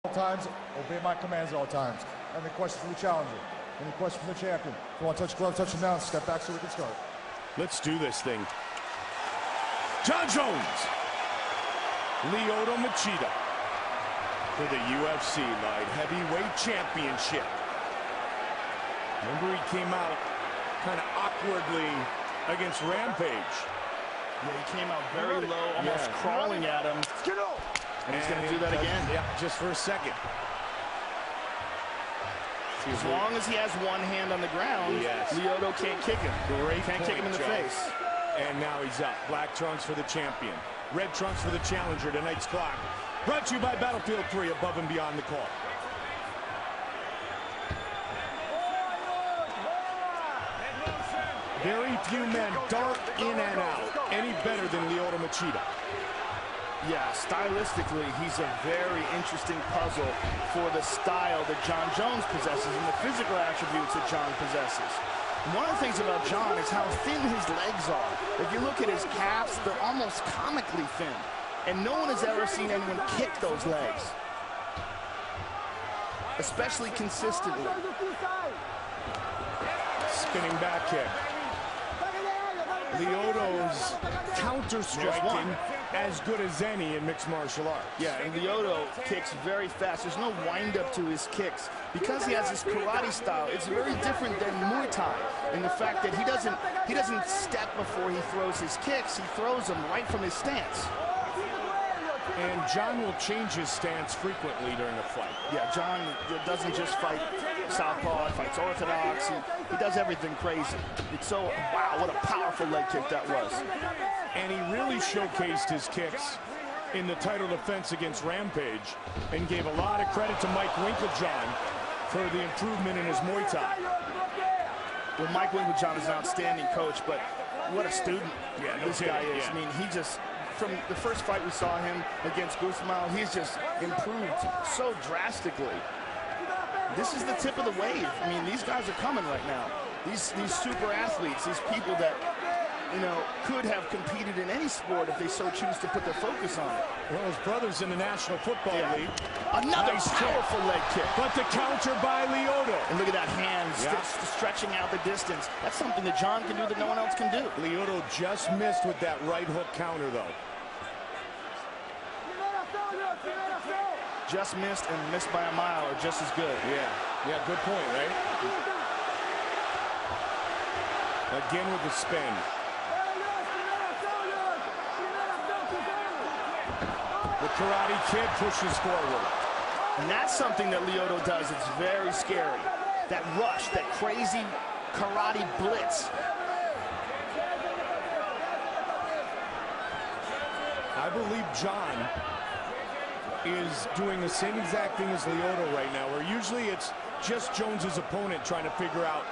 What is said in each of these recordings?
times, obey my commands at all times. Any questions from the challenger? Any questions from the champion? If you want to touch glove, touch him now. Step back so we can start. Let's do this thing. Jon Jones, Lyoto Machida for the UFC Light Heavyweight Championship. Remember, he came out kind of awkwardly against Rampage. Yeah, he came out very low, almost crawling at him. And he's going to do that again. Yeah, just for a second. As long as he has one hand on the ground, Lyoto can't kick him. Can't kick him in the face. And now he's up. Black trunks for the champion. Red trunks for the challenger. Tonight's clock brought to you by Battlefield 3, above and beyond the call. Very few men dart in and out any better than Lyoto Machida. Yeah, stylistically, he's a very interesting puzzle for the style that Jon Jones possesses and the physical attributes that Jon possesses. One of the things about Jon is how thin his legs are. If you look at his calves, they're almost comically thin. And no one has ever seen anyone kick those legs, especially consistently. Spinning back kick. Lyoto's counter-striking as good as any in mixed martial arts. Yeah, and Lyoto kicks very fast. There's no wind-up to his kicks. Because he has this karate style, it's very different than Muay Thai in the fact that he doesn't step before he throws his kicks. He throws them right from his stance. And Jon will change his stance frequently during a fight. Yeah, Jon doesn't just fight southpaw, he fights orthodox. He does everything crazy. It's so, wow, what a powerful leg kick that was. And he really showcased his kicks in the title defense against Rampage and gave a lot of credit to Mike Winkeljohn for the improvement in his Muay Thai. Well, Mike Winkeljohn is an outstanding coach, but what a student this guy is. Yeah. I mean, he just, from the first fight we saw him against Guzman, he's just improved so drastically. This is the tip of the wave. I mean, these guys are coming right now. These super athletes, these people that, you know, could have competed in any sport if they so choose to put their focus on it. Well, his brothers in the National Football League. Another nice powerful leg kick. But the counter by Lyoto. And look at that hand stretching out the distance. That's something that Jon can do that no one else can do. Lyoto just missed with that right hook counter, though. Just missed and missed by a mile are just as good. Yeah, good point, right? Again with the spin. The Karate Kid pushes forward. And that's something that Lyoto does. It's very scary. That rush, that crazy karate blitz. I believe Jon is doing the same exact thing as Lyoto right now, where usually it's just Jones's opponent trying to figure out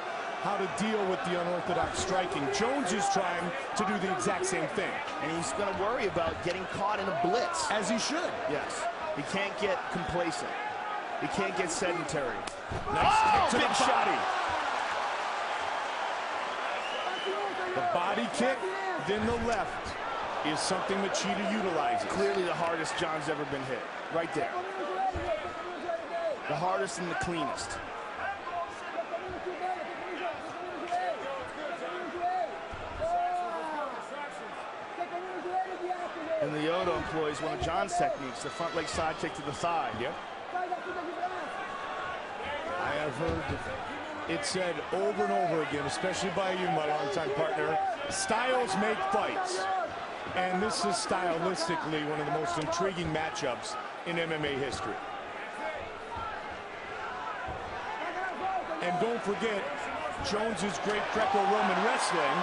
how to deal with the unorthodox striking. Jones is trying to do the exact same thing. And he's going to worry about getting caught in a blitz. As he should. Yes. He can't get complacent. He can't get sedentary. Nice kick to the body. The body kick, then the left, is something Machida utilizes. Clearly the hardest Jon's ever been hit. Right there. The hardest and the cleanest. And Lyoto employs one of Jon's techniques, the front leg side kick to the thigh. Yep. I have heard it said over and over again, especially by you, my longtime partner, styles make fights. And this is stylistically one of the most intriguing matchups in MMA history. And don't forget Jones's great Greco-Roman wrestling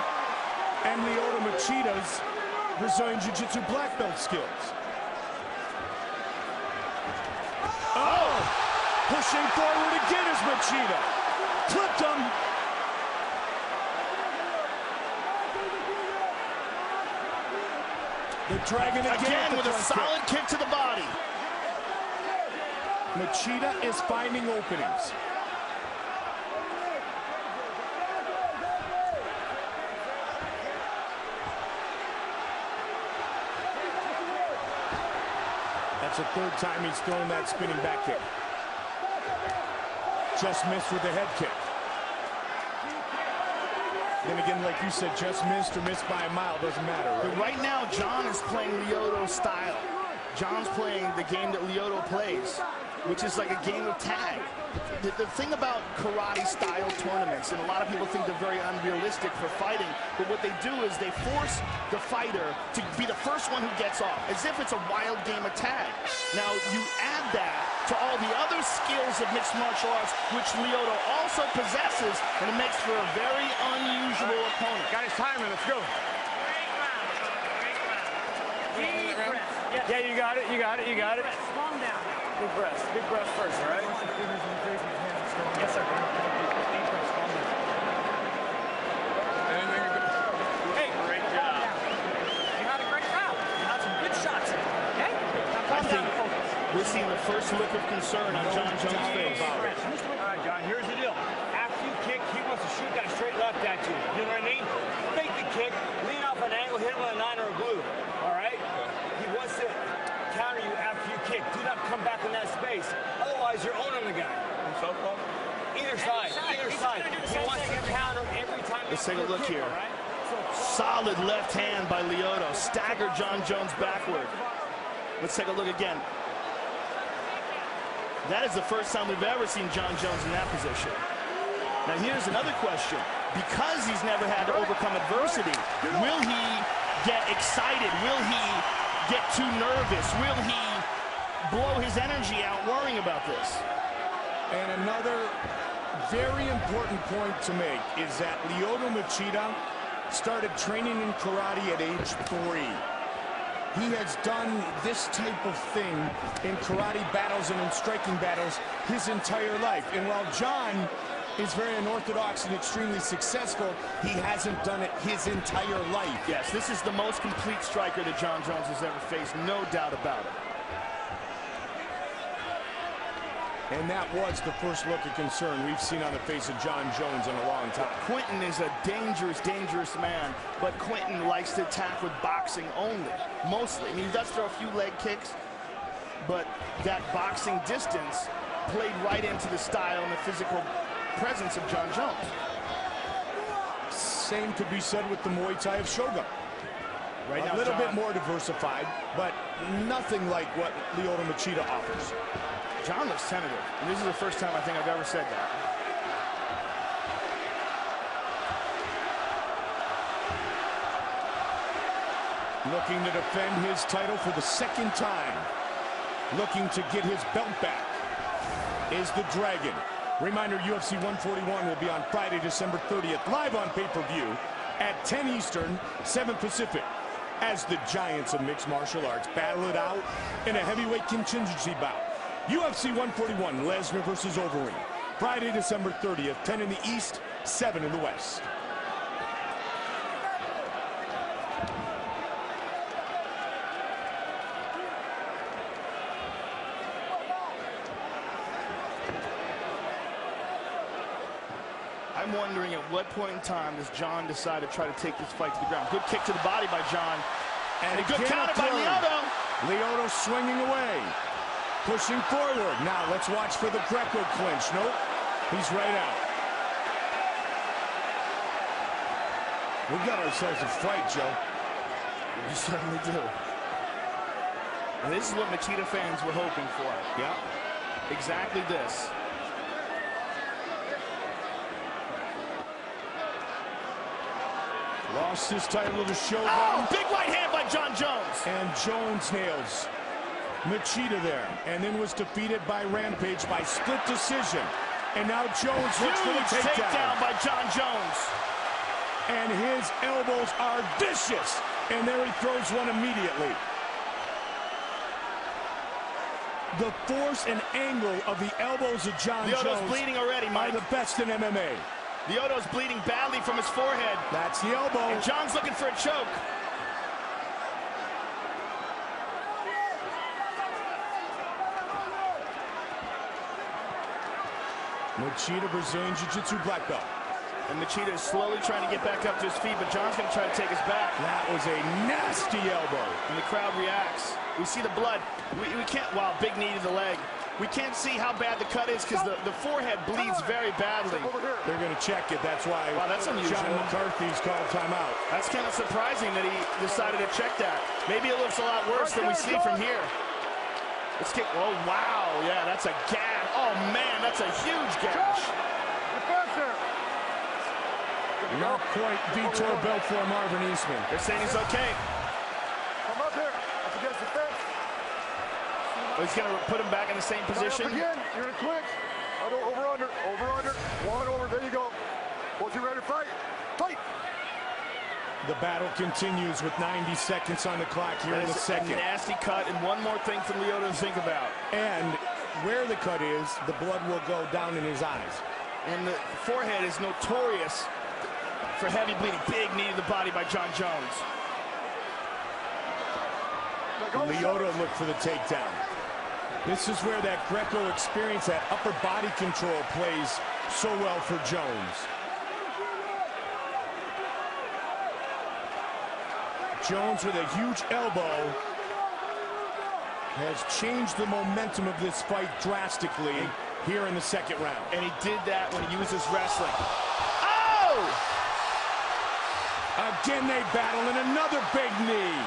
and Lyoto Machida's Brazilian Jiu-Jitsu black belt skills. Oh! Pushing forward again is Machida. Clipped him. The Dragon again with a solid kick to the body. Machida is finding openings. That's the third time he's thrown that spinning back kick. Just missed with the head kick. Then again, like you said, just missed or missed by a mile, doesn't matter. Right? But right now, John is playing Lyoto's style. John's playing the game that Lyoto plays, which is like a game of tag. The thing about karate-style tournaments, and a lot of people think they're very unrealistic for fighting, but what they do is they force the fighter to be the first one who gets off, as if it's a wild game of tag. Now, you add that to all the other skills of mixed martial arts, which Lyoto also possesses, and it makes for a very unusual opponent. Got his timer, let's go. Deep breath. Yes. Yeah, you got it, you got it, you got it. Calm down. Big breath first, all right? Yes, sir. Deep breath. Calm down. Hey, great job. You had a great round. You had some good shots in, okay? Now calm down and focus. We're seeing the first look of concern on Jon Jones' face. All right, John, here's the deal. After you kick, he wants to shoot that straight left at you. You know what I mean? Fake the kick, lean off an angle, hit him with a 9 or a blue. All right? He wants to counter you after you kick. Do not come back in that space. Otherwise, you're owning the guy. Either side, either side. He wants to counter every time. Let's take a look here. Solid left hand by Lyoto. Staggered Jon Jones backward. Let's take a look again. That is the first time we've ever seen Jon Jones in that position. Now here's another question. Because he's never had to overcome adversity, will he get excited? Will he get too nervous? Will he blow his energy out worrying about this? And another very important point to make is that Lyoto Machida started training in karate at age 3. He has done this type of thing in karate battles and in striking battles his entire life. And while John is very unorthodox and extremely successful, he hasn't done it his entire life. Yes, this is the most complete striker that Jon Jones has ever faced, no doubt about it. And that was the first look of concern we've seen on the face of Jon Jones in a long time. Quentin is a dangerous, dangerous man, but Quentin likes to attack with boxing only, mostly. I mean, he does throw a few leg kicks, but that boxing distance played right into the style and the physical presence of Jon Jones. Same could be said with the Muay Thai of Shogun. Right now, a little bit more diversified, but nothing like what Lyoto Machida offers. John looks tentative, and this is the first time I think I've ever said that. Looking to defend his title for the second time. Looking to get his belt back is the Dragon. Reminder, UFC 141 will be on Friday, December 30th, live on pay-per-view at 10 Eastern, 7 Pacific, as the giants of mixed martial arts battle it out in a heavyweight contingency bout. UFC 141, Lesnar versus Overeem. Friday, December 30th, 10 in the East, 7 in the West. I'm wondering at what point in time does John decide to try to take this fight to the ground. Good kick to the body by John. And a good counter by Lyoto. Lyoto swinging away. Pushing forward. Now let's watch for the Greco clinch. Nope. He's right out. We've got ourselves a fight, Joe. We certainly do. And this is what Machida fans were hoping for. Yeah. Exactly this. Lost his title to Shogun. Oh, big right hand by Jon Jones. And Jones nails Machida there. And then was defeated by Rampage by split decision. And now Jones looks for the takedown by Jon Jones. And his elbows are vicious. And there he throws one immediately. The force and angle of the elbows of Jon Jones bleeding already, Mike. Are the best in MMA. Lyoto's bleeding badly from his forehead. That's the elbow. And John's looking for a choke. Machida, Brazilian Jiu-Jitsu black belt. And Machida is slowly trying to get back up to his feet, but John's going to try to take us back. That was a nasty elbow. And the crowd reacts. We see the blood. We can't, wow, big knee to the leg. We can't see how bad the cut is because the forehead bleeds very badly. They're going to check it. That's why wow, that's unusual. John McCarthy's called timeout. That's kind of surprising that he decided to check that. Maybe it looks a lot worse than we see from here. Let's kick. Oh, wow. Yeah, that's a gash. Oh, man, that's a huge gash. Not quite detour belt for Marvin Eastman. They're saying he's okay. Come up here. Up against the fence. Well, he's going to put him back in the same position. Again. You're in quick. Over, under. One over. There you go. Was you ready to fight? Fight. The battle continues with 90 seconds on the clock here in the second. A nasty cut, and one more thing for Lyoto to think about. And where the cut is, the blood will go down in his eyes. And the forehead is notorious for heavy bleeding. Big knee to the body by Jon Jones. Lyoto looked for the takedown. This is where that Greco experience, that upper body control plays so well for Jones. Jones with a huge elbow has changed the momentum of this fight drastically here in the second round. And he did that when he uses wrestling. Oh! Again they battle, and another big knee.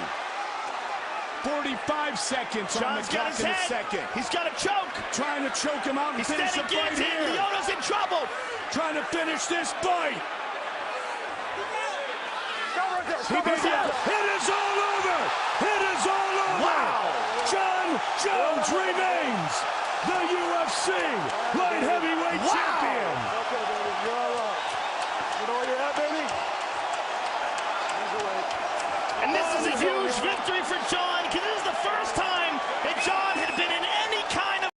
45 seconds on the clock in the second. He's got a choke. Trying to choke him out and finish the fight here. Lyoto's in trouble. Trying to finish this fight. He It is all over. It is all over. Wow. Jon Jones remains